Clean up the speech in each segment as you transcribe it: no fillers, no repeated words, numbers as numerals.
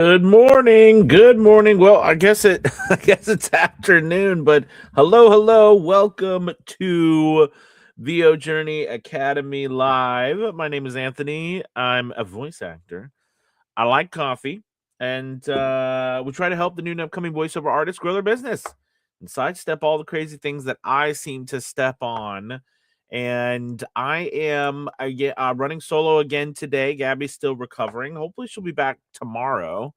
Good morning. Good morning. Well, I guess I guess it's afternoon, but hello. Welcome to VO Journey Academy Live. My name is Anthony. I'm a voice actor. I like coffee, and we try to help the new and upcoming voiceover artists grow their business and sidestep all the crazy things that I seem to step on. And I am running solo again today. Gabby's still recovering. Hopefully, she'll be back tomorrow,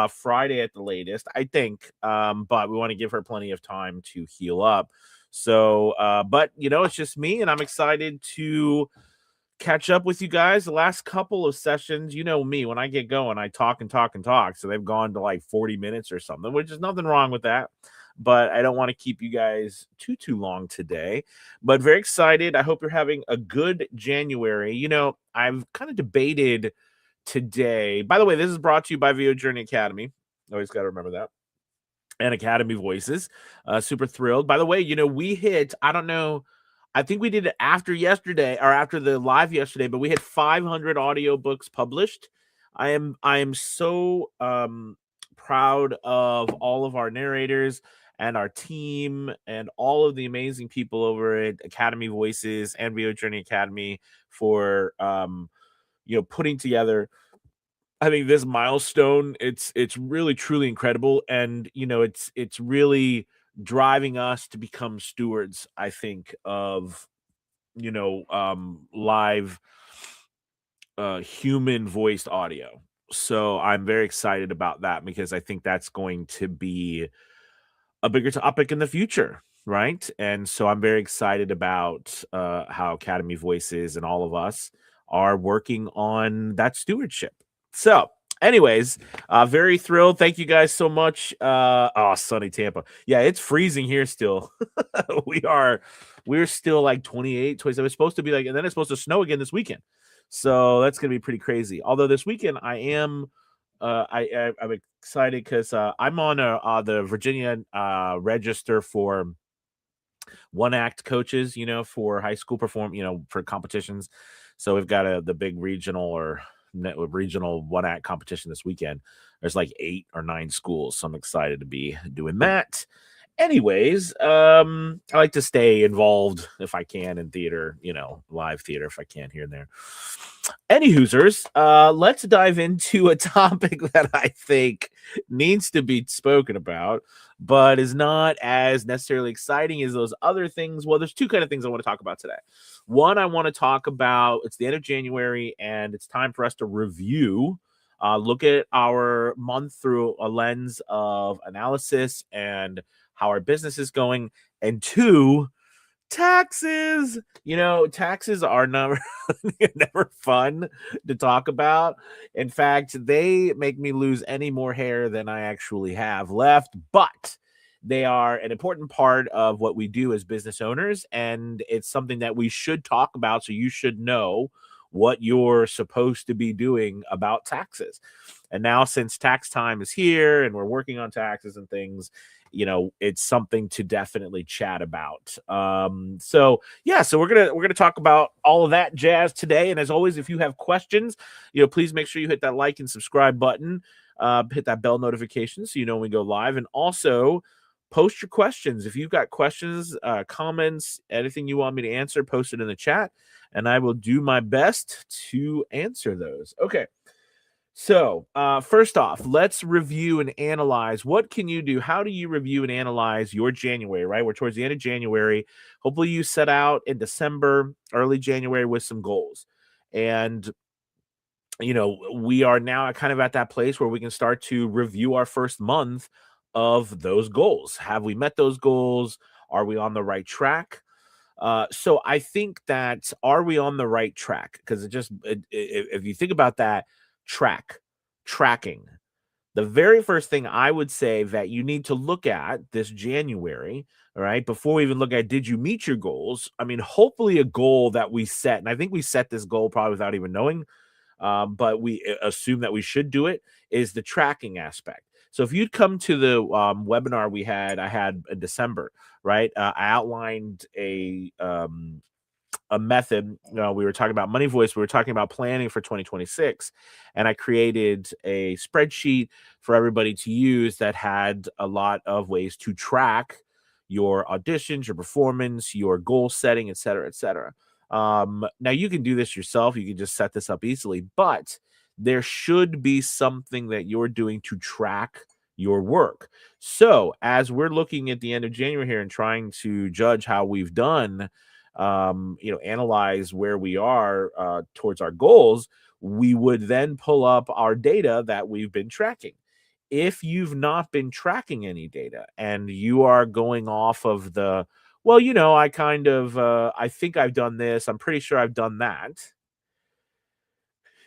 Friday at the latest, I think. But we want to give her plenty of time to heal up. So, but it's just me, and I'm excited to catch up with you guys. The last couple of sessions, you know me, when I get going, I talk and talk and talk. So they've gone to like 40 minutes or something, which is nothing wrong with that. But I don't want to keep you guys too long today. But very excited. I hope you're having a good January. I've kind of debated today. By the way, this is brought to you by VO Journey Academy. Always got to remember that. And Academy Voices. Super thrilled. By the way, we hit, I don't know, I think we did it after yesterday or after the live yesterday, but we had 500 audiobooks published. I am so proud of all of our narrators and our team and all of the amazing people over at Academy Voices and VO Journey Academy for putting together, I think, this milestone. It's really truly incredible, and it's really driving us to become stewards, I think, of live human voiced audio. So I'm very excited about that because I think that's going to be a bigger topic in the future, right? And so I'm very excited about how Academy Voices and all of us are working on that stewardship. So anyways, very thrilled. Thank you guys so much. Sunny Tampa. Yeah, it's freezing here still. We're still like 28, 27. It's supposed to be like, and then it's supposed to snow again this weekend. So that's going to be pretty crazy. Although this weekend I am I'm excited because I'm on the Virginia register for one act coaches, for high school for competitions. So we've got the big regional one act competition this weekend. There's like 8 or 9 schools, so I'm excited to be doing that. Anyways, I like to stay involved if I can in theater, live theater if I can here and there. Any hoosers, let's dive into a topic that I think needs to be spoken about, but is not as necessarily exciting as those other things. Well, there's 2 kind of things I want to talk about today. One, I want to talk about, it's the end of January and it's time for us to review, look at our month through a lens of analysis and how our business is going. And 2, taxes. Taxes are never never fun to talk about. In fact, they make me lose any more hair than I actually have left, but they are an important part of what we do as business owners, and it's something that we should talk about, so you should know what you're supposed to be doing about taxes. And now, since tax time is here and we're working on taxes and things, it's something to definitely chat about. So we're gonna talk about all of that jazz today. And as always, if you have questions, please make sure you hit that like and subscribe button, hit that bell notification so you know when we go live, and also post your questions. If you've got questions, comments, anything you want me to answer, post it in the chat, and I will do my best to answer those. Okay. So, first off, let's review and analyze. What can you do? How do you review and analyze your January, right? We're towards the end of January. Hopefully you set out in December, early January with some goals. And, we are now kind of at that place where we can start to review our first month of those goals. Have we met those goals? Are we on the right track? So I think that, are we on the right track? Because if you think about that, tracking, the very first thing I would say that you need to look at this January, all right, before we even look at, did you meet your goals? I mean, hopefully a goal that we set, and I think we set this goal probably without even knowing, but we assume that we should do it, is the tracking aspect. So if you'd come to the webinar I had in December, right? I outlined a method. We were talking about Money Voice. We were talking about planning for 2026, and I created a spreadsheet for everybody to use that had a lot of ways to track your auditions, your performance, your goal setting, et cetera, et cetera. Now you can do this yourself. You can just set this up easily, but there should be something that you're doing to track your work. So as we're looking at the end of January here and trying to judge how we've done, analyze where we are towards our goals, we would then pull up our data that we've been tracking. If you've not been tracking any data and you are going off of the, well, I think I've done this, I'm pretty sure I've done that,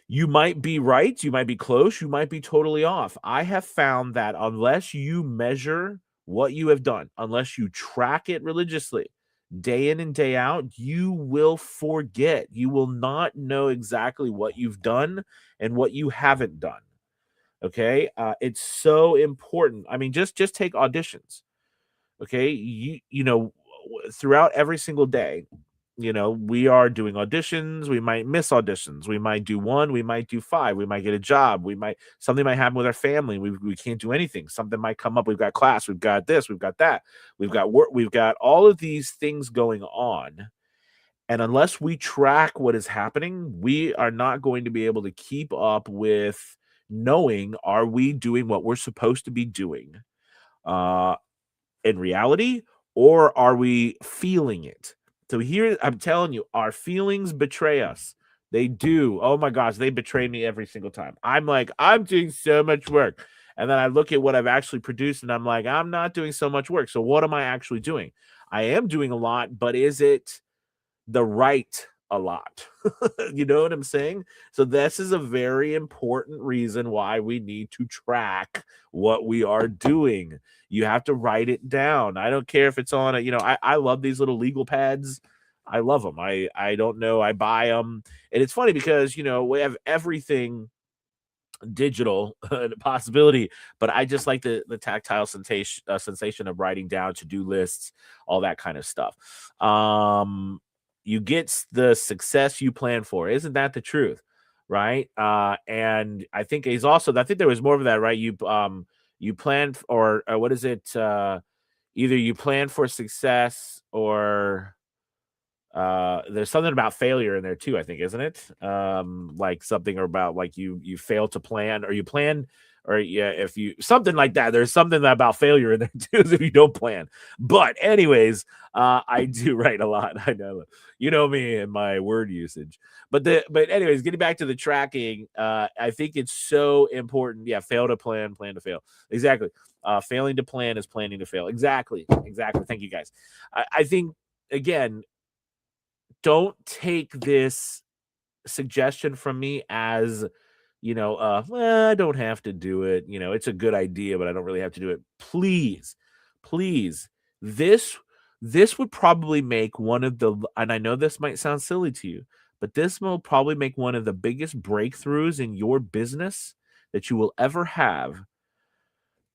you might be right, you might be close, you might be totally off. I have found that unless you measure what you have done, unless you track it religiously, day in and day out, you will forget. You will not know exactly what you've done and what you haven't done. Okay? It's so important. I mean, just take auditions. Okay? Throughout every single day, we are doing auditions. We might miss auditions. We might do one. We might do five. We might get a job. Something might happen with our family. We can't do anything. Something might come up. We've got class. We've got this. We've got that. We've got work. We've got all of these things going on. And unless we track what is happening, we are not going to be able to keep up with knowing, are we doing what we're supposed to be doing uh, in reality, or are we feeling it? So here, I'm telling you, our feelings betray us. They do. Oh my gosh, they betray me every single time. I'm like, I'm doing so much work. And then I look at what I've actually produced and I'm like, I'm not doing so much work. So what am I actually doing? I am doing a lot, but is it the right a lot? You know what I'm saying? So this is a very important reason why we need to track what we are doing. You have to write it down. I don't care if it's on I love these little legal pads. I love them. I don't know. I buy them. And it's funny because, we have everything digital possibility, but I just like the tactile sensation of writing down to-do lists, all that kind of stuff. You get the success you plan for. Isn't that the truth? Right? And I think there was more of that, right? You plan or what is it? Either you plan for success or there's something about failure in there too, I think, isn't it? Like something about like you fail to plan, or you plan, or yeah, if you something like that. There's something about failure in there too, if you don't plan. But anyways, I do write a lot. I know, me and my word usage. But anyways, getting back to the tracking, I think it's so important. Yeah, fail to plan, plan to fail. Exactly. Failing to plan is planning to fail. Exactly. Exactly. Thank you guys. I think again, don't take this suggestion from me as, well, I don't have to do it. It's a good idea, but I don't really have to do it. Please, please, this this would probably make one of the, and I know this might sound silly to you, but this will probably make one of the biggest breakthroughs in your business that you will ever have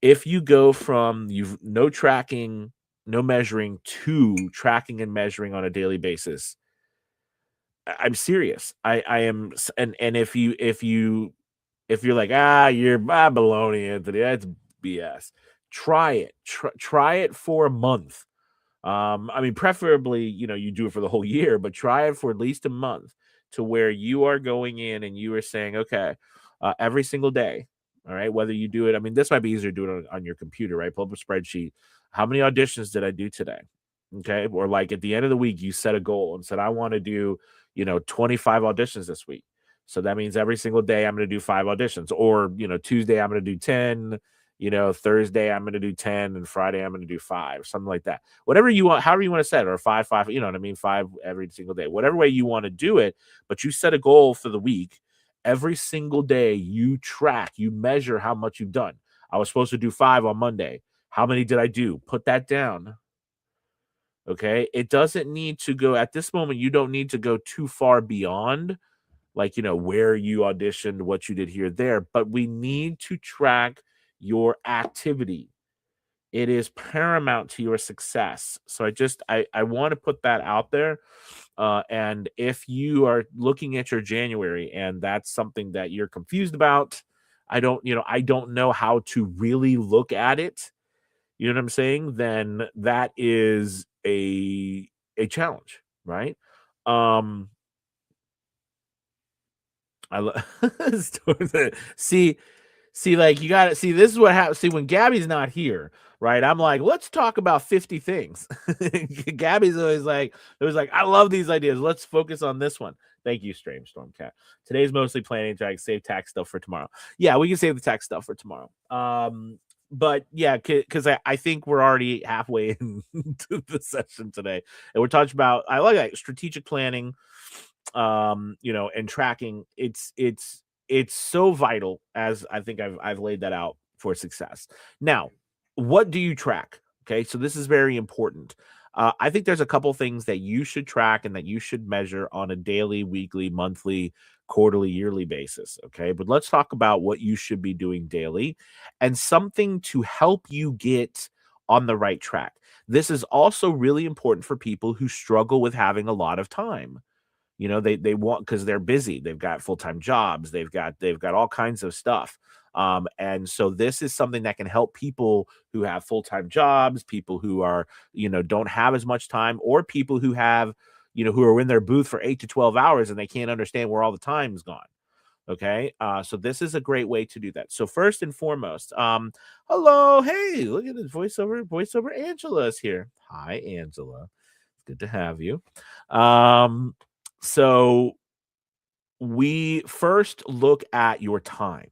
if you go from you've no tracking, no measuring to tracking and measuring on a daily basis. I'm serious. I am, and if you're like, you're baloney, Anthony, that's BS. Try it. Try it for a month. I mean, preferably, you do it for the whole year, but try it for at least a month, to where you are going in and you are saying, okay, every single day, all right, whether you do it, I mean, this might be easier to do it on your computer, right? Pull up a spreadsheet. How many auditions did I do today? Okay. Or like at the end of the week, you set a goal and said, I want to do, 25 auditions this week. So that means every single day I'm going to do 5 auditions, or, Tuesday I'm going to do 10, Thursday I'm going to do 10, and Friday I'm going to do 5, something like that. Whatever you want, however you want to set it, or 5, 5, you know what I mean? 5 every single day, whatever way you want to do it. But you set a goal for the week. Every single day you track, you measure how much you've done. I was supposed to do 5 on Monday. How many did I do? Put that down. Okay. It doesn't need to go at this moment. You don't need to go too far beyond, like, where you auditioned, what you did here, there, but we need to track your activity. It is paramount to your success. So I want to put that out there. And if you are looking at your January and that's something that you're confused about, I don't know how to really look at it. You know what I'm saying? Then that is a challenge, right? Um, I love see, like you got to see. This is what happens. See, when Gabby's not here, right? I'm like, let's talk about 50 things. Gabby's always like, I love these ideas. Let's focus on this one. Thank you, Strange Stormcat. Today's mostly planning to save tax stuff for tomorrow. Yeah, we can save the tax stuff for tomorrow. But yeah, because I think we're already halfway into the session today, and we're talking about I like that strategic planning, and tracking. It's so vital, as I think I've laid that out for success. Now, what do you track? Okay, so this is very important. I think there's a couple things that you should track and that you should measure on a daily, weekly, monthly, quarterly, yearly basis. Okay, but let's talk about what you should be doing daily and something to help you get on the right track. This is also really important for people who struggle with having a lot of time. They want, because they're busy, they've got full-time jobs, they've got all kinds of stuff. And so this is something that can help people who have full-time jobs, people who are, don't have as much time, or people who have, who are in their booth for 8 to 12 hours and they can't understand where all the time is gone. Okay. So this is a great way to do that. So first and foremost, hello, hey, look at this voiceover Angela is here. Hi, Angela. Good to have you. So we first look at your time.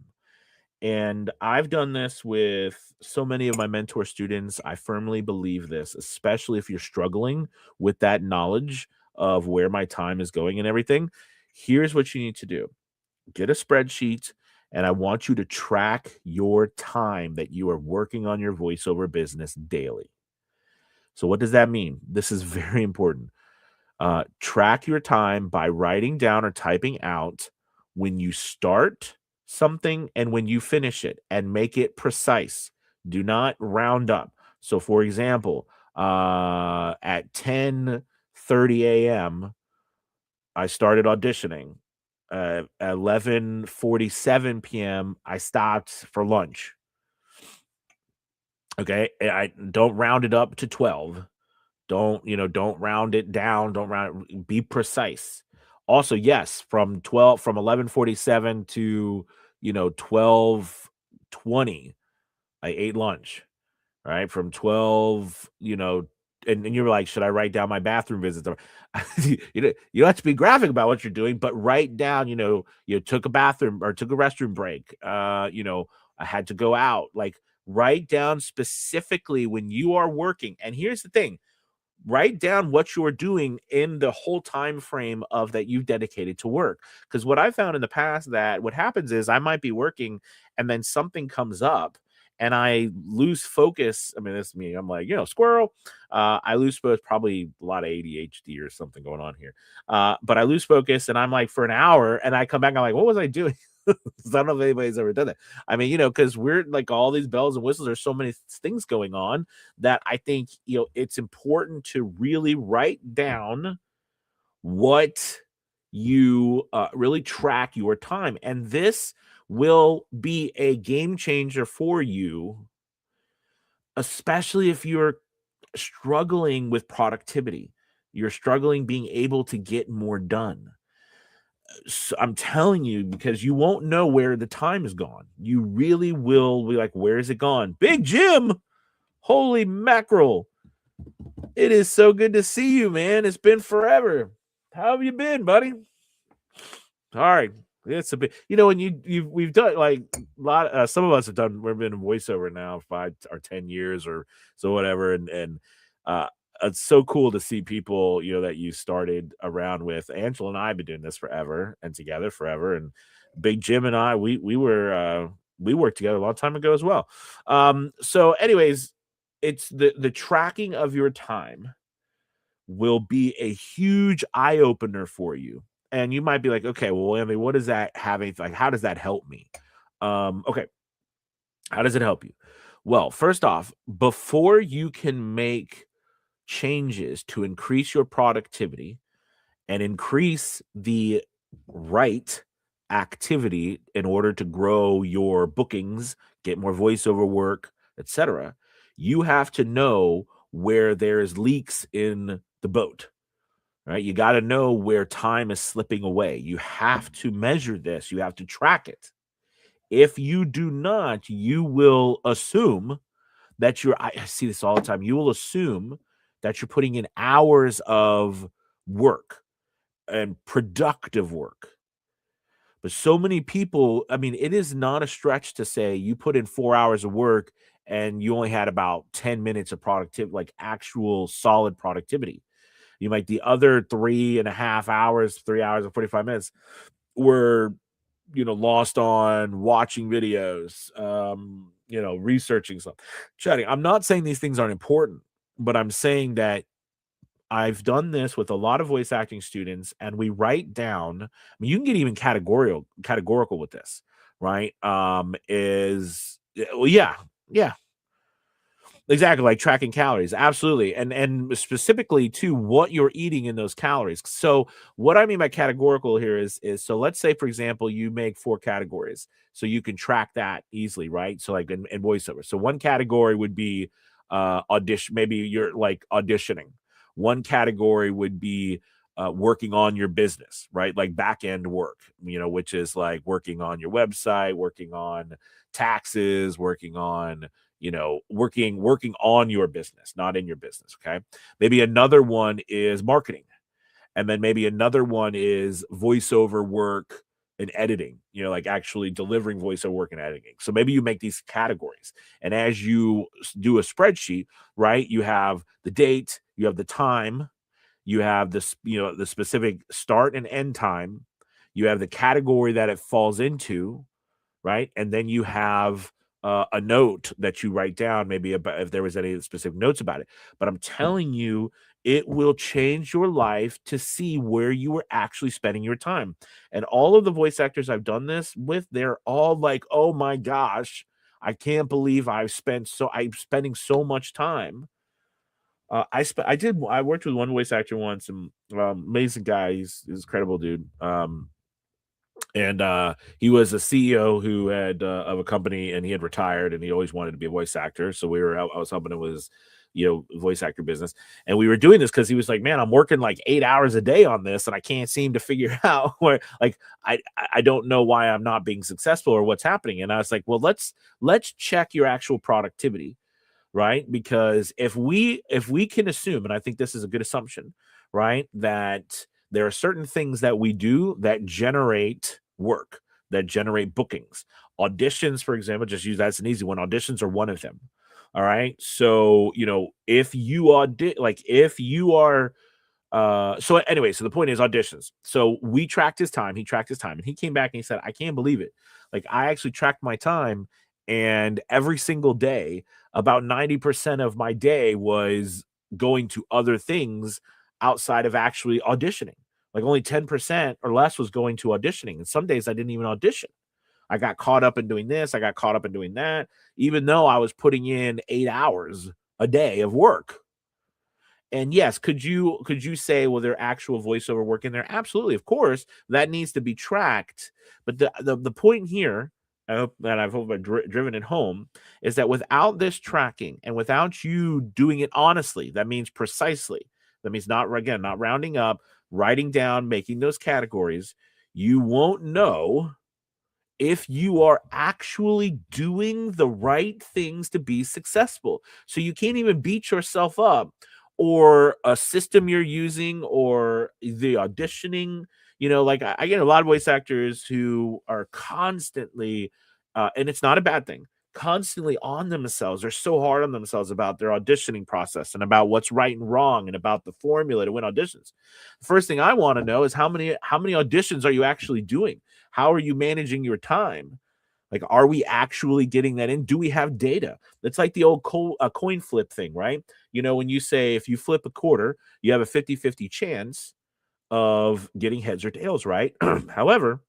And I've done this with so many of my mentor students. I firmly believe this, especially if you're struggling with that knowledge of where my time is going and everything. Here's what you need to do: get a spreadsheet, and I want you to track your time that you are working on your voiceover business daily. So, what does that mean? This is very important. Track your time by writing down or typing out when you start something and when you finish it, and make it precise. Do not round up. So, for example, at 10:30 a.m., I started auditioning. 11:47 p.m., I stopped for lunch. Okay, I don't round it up to 12. Don't round it down, don't round be precise. Also, yes, from 11:47 to, 12:20, I ate lunch, right? From 12, and you were like, "Should I write down my bathroom visits?" Or you don't have to be graphic about what you're doing, but write down, you took a bathroom or took a restroom break, I had to go out. Like, write down specifically when you are working. And here's the thing: write down what you're doing in the whole time frame of that you've dedicated to work. Because what I found in the past, that what happens is I might be working and then something comes up and I lose focus. I mean, this is me. I'm like, squirrel. I lose focus, probably a lot of ADHD or something going on here. But I lose focus and I'm like for an hour and I come back. I'm like, what was I doing? I don't know if anybody's ever done that. I mean, because we're like all these bells and whistles, there's so many things going on that I think, it's important to really write down what you really track your time. And this will be a game changer for you, especially if you're struggling with productivity. You're struggling being able to get more done. So I'm telling you, because you won't know where the time is gone. You really will be like, where is it gone? Big Jim, holy mackerel. It is so good to see you, man. It's been forever. How have you been, buddy? All right. It's a bit, and we've done like a lot. Some of us have done. We've been in voiceover now 5 or 10 years or so, whatever. And uh, it's so cool to see people, that you started around with. Angela and I have been doing this forever and together forever. And Big Jim and I, we worked together a long time ago as well. So, anyways, it's the tracking of your time will be a huge eye opener for you. And you might be like, okay, well, I mean, what does that have? Like, how does that help me? Okay. How does it help you? Well, first off, before you can make changes to increase your productivity and increase the right activity in order to grow your bookings, get more voiceover work, etc., you have to know where there's leaks in the boat, right? You got to know where time is slipping away. You have to measure this, you have to track it. If you do not, you will assume that I see this all the time. You will assume that you're putting in hours of work and productive work. But so many people, I mean, it is not a stretch to say you put in 4 hours of work and you only had about 10 minutes of productivity, like actual solid productivity. You might the other 3.5 hours, 3 hours and 45 minutes were, lost on watching videos, researching stuff, chatting. I'm not saying these things aren't important, but I'm saying that I've done this with a lot of voice acting students, and we write down. I mean, you can get even categorical with this, right? Well, yeah, yeah, exactly, like tracking calories, absolutely, and specifically to what you're eating in those calories. So what I mean by categorical here is so let's say, for example, you make 4 categories, so you can track that easily, right? So like in voiceover. So one category would be audition, maybe you're like auditioning. One category would be working on your business, right? Like back end work, which is like working on your website, working on taxes, working on working on your business, not in your business. Okay. Maybe another one is marketing. And then maybe another one is voiceover work and editing, like actually delivering voiceover work and editing. So maybe you make these categories. And as you do a spreadsheet, right, you have the date, you have the time, you have this, the specific start and end time, you have the category that it falls into, right? And then you have a note that you write down, maybe about if there was any specific notes about it. But I'm telling you, it will change your life to see where you were actually spending your time. And all of the voice actors I've done this with, they're all like, "Oh my gosh, I can't believe I'm spending so much time." I worked with one voice actor once, and amazing guy. He's a credible dude. And he was a CEO who had of a company, and he had retired, and he always wanted to be a voice actor. So I was helping him with his, voice actor business, and we were doing this because he was like, "Man, I'm working like 8 hours a day on this, and I can't seem to figure out where, like, I don't know why I'm not being successful or what's happening." And I was like, "Well, let's check your actual productivity." Right? Because if we can assume, and I think this is a good assumption, right, that there are certain things that we do that generate work, that generate bookings. Auditions, for example, just use that's an easy one. Auditions are one of them. All right. So, if you if you are so anyway, so the point is auditions. So we tracked his time, he tracked his time, and he came back and he said, "I can't believe it. Like, I actually tracked my time, and every single day, about 90% of my day was going to other things outside of actually auditioning. Like only 10% or less was going to auditioning. And some days I didn't even audition. I got caught up in doing this, I got caught up in doing that, even though I was putting in 8 hours a day of work." And yes, could you say, well, there actual voiceover work in there? Absolutely, of course, that needs to be tracked. But the point here, I hope I've driven it home, is that without this tracking and without you doing it honestly, that means precisely, that means not rounding up, writing down, making those categories, you won't know if you are actually doing the right things to be successful. So you can't even beat yourself up or a system you're using or the auditioning. Like I get a lot of voice actors who are constantly, and it's not a bad thing, constantly on themselves. They're so hard on themselves about their auditioning process and about what's right and wrong and about the formula to win auditions. The first thing I want to know is how many auditions are you actually doing? How are you managing your time? Like, are we actually getting that in? Do we have data? It's like the old coin flip thing, right? When you say if you flip a quarter, you have a 50-50 chance of getting heads or tails, right? However,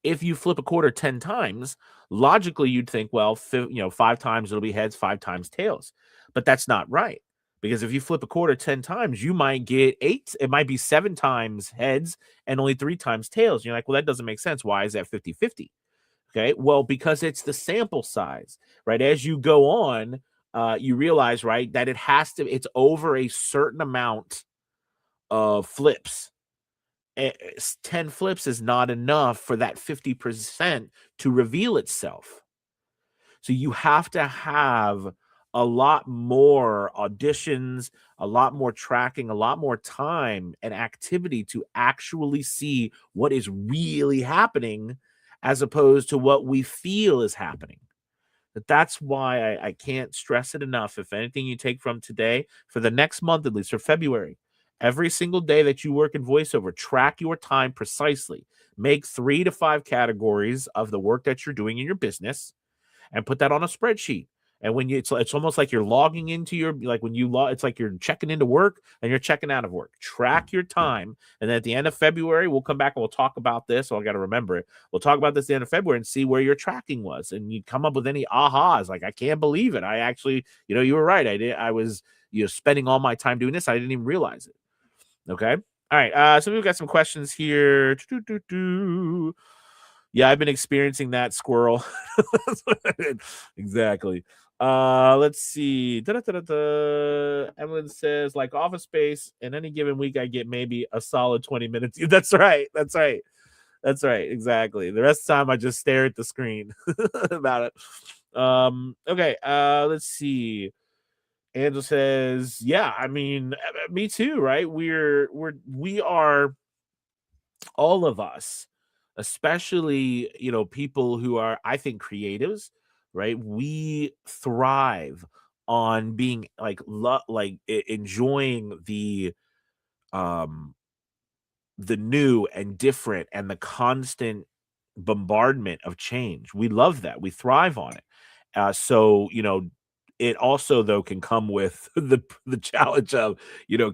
if you flip a quarter 10 times, logically you'd think, well, 5 times it'll be heads, 5 times tails. But that's not right, Because if you flip a quarter 10 times, you might get 8. It might be 7 times heads and only 3 times tails. And you're like, well, that doesn't make sense. Why is that 50-50? Okay. Well, because it's the sample size, right? As you go on, you realize, right, that it's over a certain amount of flips. 10 flips is not enough for that 50% to reveal itself. So you have to have a lot more auditions, a lot more tracking, a lot more time and activity to actually see what is really happening as opposed to what we feel is happening. But that's why I can't stress it enough. If anything you take from today, for the next month, at least for February, every single day that you work in voiceover, track your time precisely. Make 3 to 5 categories of the work that you're doing in your business and put that on a spreadsheet. And when it's almost like you're logging into like when you log, it's like you're checking into work and you're checking out of work. Track your time. And then at the end of February, we'll come back and we'll talk about this. So I got to remember it. We'll talk about this at the end of February and see where your tracking was. And you come up with any ahas. Like, I can't believe it. I actually, you were right. I was, spending all my time doing this. I didn't even realize it. Okay. All right. So we've got some questions here. Yeah, I've been experiencing that, squirrel. Exactly. Let's see. Evelyn says, like Office Space, in any given week, I get maybe a solid 20 minutes. That's right. That's right. That's right. Exactly. The rest of the time, I just stare at the screen about it. Okay. Let's see. Angela says, yeah, I mean, me too, right? We are all of us, especially, people who are, I think, creatives, right? We thrive on being like enjoying um the new and different and the constant bombardment of change. We love that. We thrive on it. So, it also though can come with the challenge of,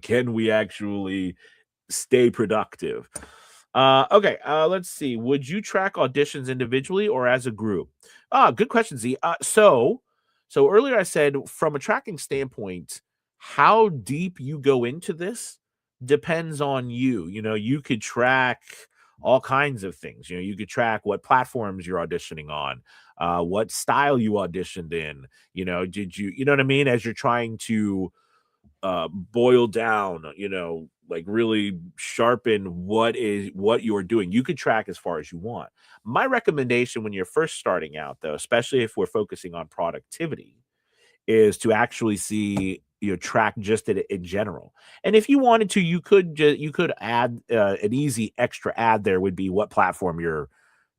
can we actually stay productive? Okay, let's see. Would you track auditions individually or as a group? Good question, Z. So earlier I said from a tracking standpoint, how deep you go into this depends on you. You could track all kinds of things. You could track what platforms you're auditioning on, what style you auditioned in. Did you know what I mean? As you're trying to boil down, like really sharpen what you're doing. You could track as far as you want. My recommendation when you're first starting out, though, especially if we're focusing on productivity, is to actually see, track just it in general. And if you wanted to, you could add an easy extra add. There would be what platform you're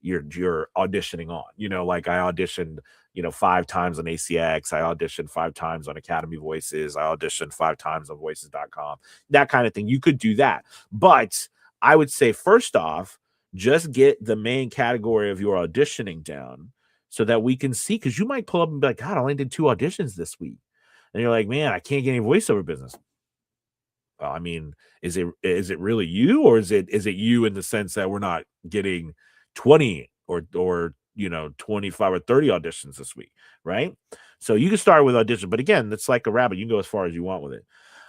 auditioning on. Like I auditioned, 5 times on ACX. I auditioned 5 times on Academy Voices. I auditioned 5 times on voices.com. That kind of thing. You could do that. But I would say first off, just get the main category of your auditioning down so that we can see, because you might pull up and be like, God, I only did 2 auditions this week. And you're like, man, I can't get any voiceover business. Well, I mean, is it really you, or is it you in the sense that we're not getting 20 or 25 or 30 auditions this week, right? So you can start with audition, but again, it's like a rabbit. You can go as far as you want with it.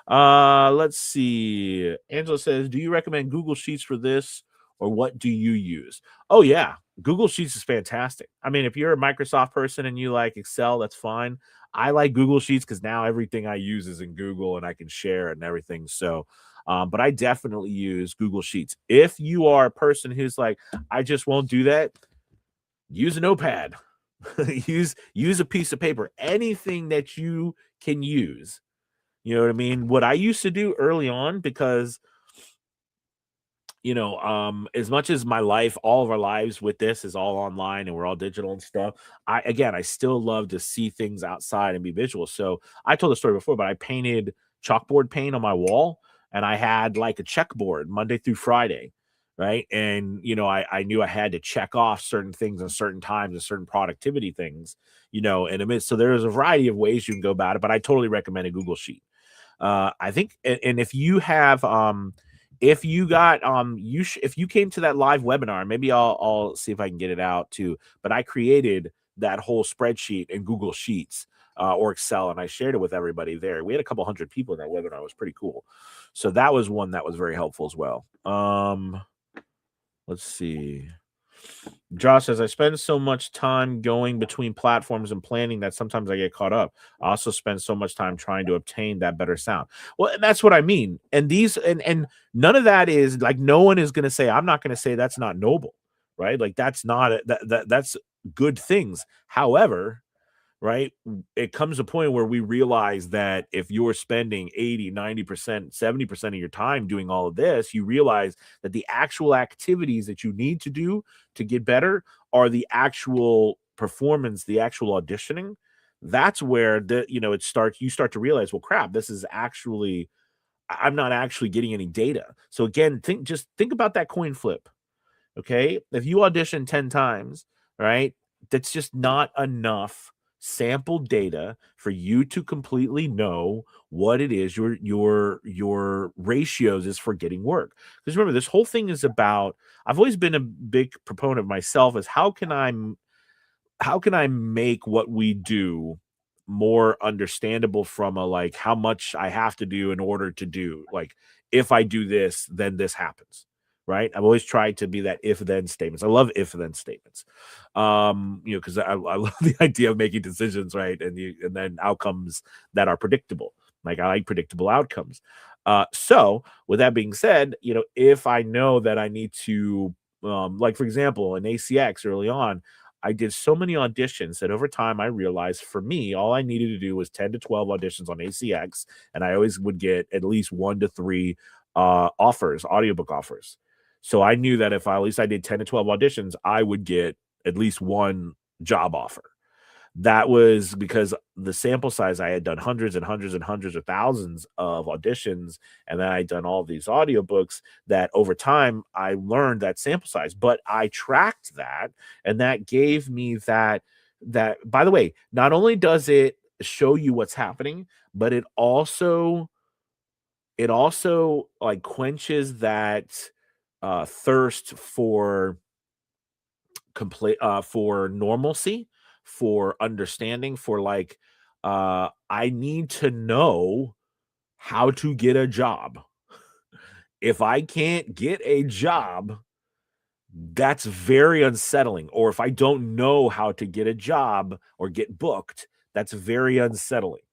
Let's see. Angela says, do you recommend Google Sheets for this, or what do you use? Oh yeah, Google Sheets is fantastic. I mean, if you're a Microsoft person and you like Excel, that's fine. I like Google Sheets because now everything I use is in Google and I can share it and everything. So, but I definitely use Google Sheets. If you are a person who's like, I just won't do that, use a notepad. use a piece of paper. Anything that you can use. You know what I mean? What I used to do early on, because as much as my life, all of our lives with this is all online and we're all digital and stuff, I still love to see things outside and be visual. So I told the story before, but I painted chalkboard paint on my wall, and I had like a checkboard Monday through Friday, right? And I knew I had to check off certain things and certain times and certain productivity things, in a minute. So there's a variety of ways you can go about it, but I totally recommend a Google Sheet. I think, and if you have if you got if you came to that live webinar, maybe I'll see if I can get it out too, but I created that whole spreadsheet in Google Sheets or Excel, and I shared it with everybody there. We had a couple hundred people in that webinar. It was pretty cool. So that was one that was very helpful as well. Let's see. Josh says, I spend so much time going between platforms and planning that sometimes I get caught up. I also spend so much time trying to obtain that better sound. Well, and that's what I mean. And these and none of that is like, no one is going to say, I'm not going to say that's not noble, right? Like that's not that's good things. However, right, it comes a point where we realize that if you're spending 80, 90%, 70% of your time doing all of this, you realize that the actual activities that you need to do to get better are the actual performance, the actual auditioning. That's where you start to realize, well, crap, this is actually, I'm not actually getting any data. So again, think about that coin flip. Okay, if you audition 10 times, right, that's just not enough sample data for you to completely know what it is your ratios is for getting work. Because remember, this whole thing is about, I've always been a big proponent of myself, is how can I make what we do more understandable from a, like, how much I have to do in order to do, like, if I do this, then this happens, right? I've always tried to be that if then statements. I love if then statements. Because I love the idea of making decisions, right? And then outcomes that are predictable. Like, I like predictable outcomes. So with that being said, if I know that I need to, like for example, in ACX early on, I did so many auditions that over time I realized for me, all I needed to do was 10 to 12 auditions on ACX, and I always would get at least 1 to 3 offers, audiobook offers. So I knew that if I did 10 to 12 auditions, I would get at least one job offer. That was because the sample size, I had done hundreds and hundreds and hundreds of thousands of auditions, and then I'd done all these audiobooks that over time I learned that sample size. But I tracked that, and that gave me that by the way, not only does it show you what's happening, but it also like quenches that thirst for complete for normalcy, for understanding, for like I need to know how to get a job. If I can't get a job, that's very unsettling. Or if I don't know how to get a job or get booked, that's very unsettling.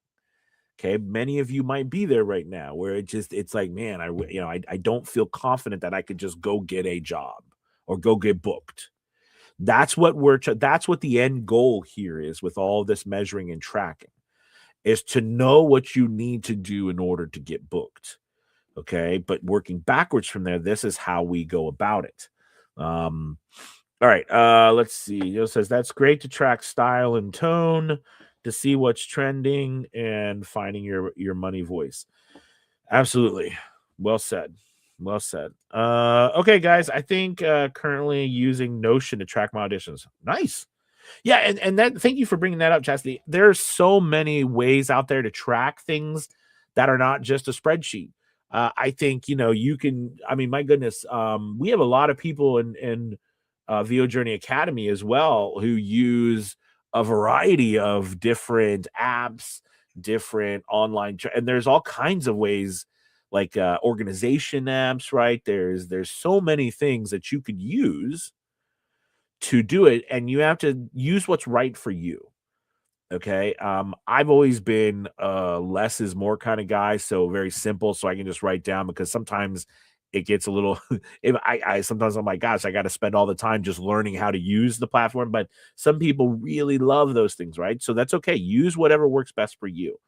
Okay, many of you might be there right now where it's like, man, I don't feel confident that I could just go get a job or go get booked. That's what that's what the end goal here is with all this measuring and tracking, is to know what you need to do in order to get booked. Okay, but working backwards from there, this is how we go about it. All right, let's see. Says that's great to track style and tone, to see what's trending and finding your money voice. Absolutely. Well said. Well said. Okay, guys. I think currently using Notion to track my auditions. Nice. Yeah, and that, thank you for bringing that up, Chastity. There's so many ways out there to track things that are not just a spreadsheet. I think you can. I mean, my goodness, we have a lot of people in VO Journey Academy as well who use a variety of different apps, different online, and there's all kinds of ways, like organization apps, right? There's so many things that you could use to do it, and you have to use what's right for you. Okay. I've always been less is more kind of guy, so very simple, so I can just write down, because sometimes it gets a little if I sometimes I'm like, gosh, I got to spend all the time just learning how to use the platform. But some people really love those things, right? So that's okay. Use whatever works best for you.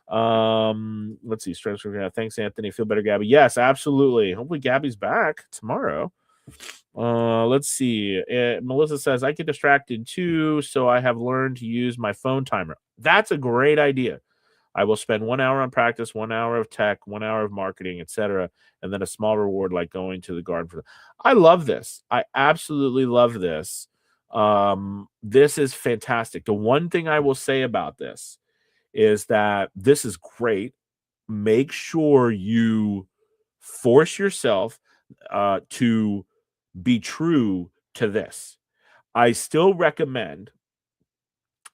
Let's see. Strengths. Thanks, Anthony. Feel better, Gabby. Yes, absolutely. Hopefully Gabby's back tomorrow. Let's see. Melissa says, I get distracted too, so I have learned to use my phone timer. That's a great idea. I will spend 1 hour on practice, 1 hour of tech, 1 hour of marketing, etc., and then a small reward like going to the garden. I love this. I absolutely love this. This is fantastic. The one thing I will say about this is that this is great. Make sure you force yourself to be true to this. I still recommend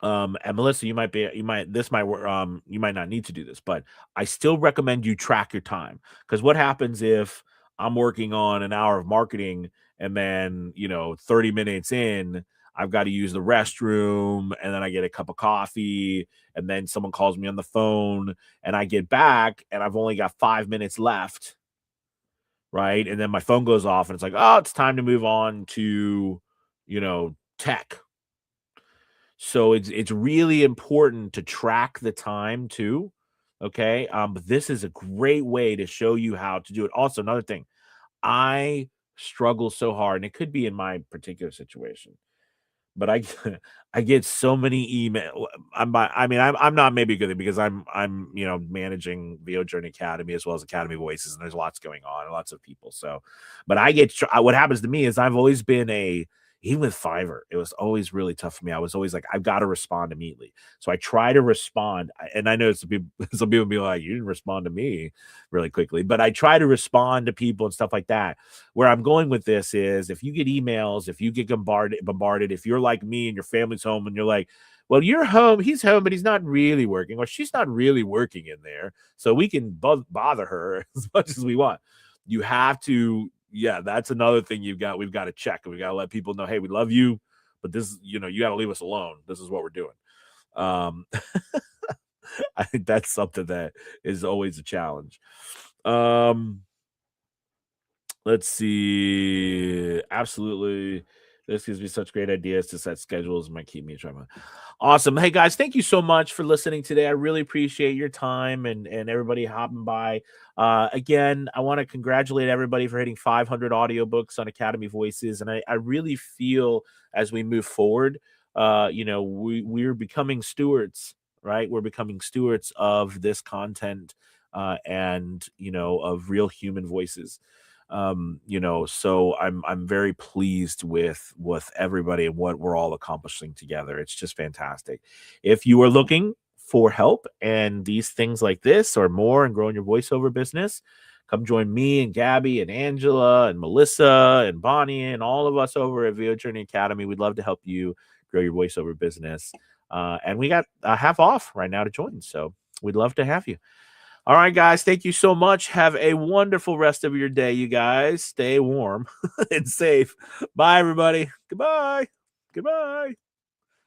And Melissa, you might you might not need to do this, but I still recommend you track your time. Because what happens if I'm working on an hour of marketing and then, 30 minutes in, I've got to use the restroom and then I get a cup of coffee and then someone calls me on the phone and I get back and I've only got 5 minutes left, right? And then my phone goes off and it's like, oh, it's time to move on to, tech. So it's really important to track the time too. Okay. But this is a great way to show you how to do it. Also, another thing, I struggle so hard, and it could be in my particular situation, but I I get so many email. I'm not maybe good because I'm managing VO Journey Academy as well as Academy Voices, and there's lots going on and lots of people. So, but what happens to me is I've always been even with Fiverr, it was always really tough for me. I was always like, I've got to respond immediately. So I try to respond, and I know some people be like, you didn't respond to me really quickly, but I try to respond to people and stuff like that. Where I'm going with this is if you get emails, if you get bombarded, if you're like me and your family's home and you're like, well, you're home, he's home, but he's not really working, or she's not really working in there. So we can bother her as much as we want. You have to, yeah, that's another thing we've got to check. We've got to let people know, hey, we love you, but this, you got to leave us alone. This is what we're doing. I think that's something that is always a challenge. Let's see. Absolutely. This gives me such great ideas to set schedules. Might keep me trying. Awesome. Hey guys, thank you so much for listening today. I really appreciate your time and everybody hopping by. Again, I want to congratulate everybody for hitting 500 audiobooks on Academy Voices. And I really feel as we move forward, we're becoming stewards, right? We're becoming stewards of this content and of real human voices. So I'm very pleased with everybody and what we're all accomplishing together. It's just fantastic. If you are looking for help and these things like this or more and growing your voiceover business, come join me and Gabby and Angela and Melissa and Bonnie and all of us over at VO Journey Academy. We'd love to help you grow your voiceover business. And we got half off right now to join. So we'd love to have you. All right, guys. Thank you so much. Have a wonderful rest of your day, you guys. Stay warm and safe. Bye, everybody. Goodbye. Goodbye.